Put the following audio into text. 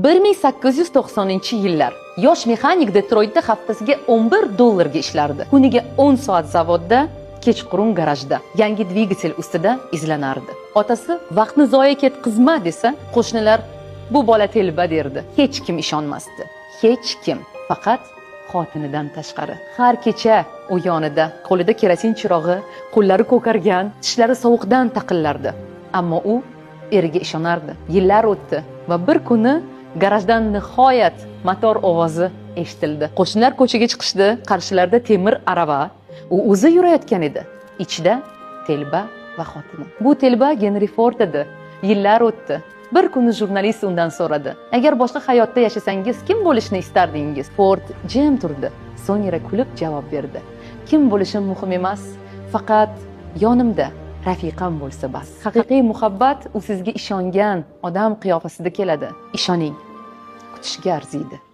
1890-yillar yosh mexanik Detroytda haftasiga $11 ga ishlardi. Kuniga 10 soat zavodda, kechqurun garajda yangi dvigatel ustida izlanardi. Otasi vaqtni zoya ketkazma desa, qo'shnilar bu bola telba derdi. Hech kim ishonmasdi. Hech kim, faqat xotinidan tashqari. Har kecha u yonida, qo'lida kerosin chirog'i, qo'llari ko'kargan, tishlari sovuqdan taqillardi. Ammo u eriga ishonardi. Yillar o'tdi va bir kuni garajdan nihoyat motor ovozi eshitildi. Qo'shnilar ko'chaga chiqishdi, qarshilarida temir arava. U o'zi yurayotgan edi. Ichida telba va xotini. Bu telba Henry Ford edi. Yillar o'tdi. Bir kuni jurnalist undan so'radi: "Agar boshqa hayotda yashasangiz, kim bo'lishni istardingiz?" Ford jim turdi. So'ngra kulib javob berdi: "Kim bo'lishim muhim emas, faqat yonimda rafiqam bo'lsa bas." Haqiqiy muhabbat u sizga ishongan odam qiyofasida keladi. Ishoning, kutishga arziydi.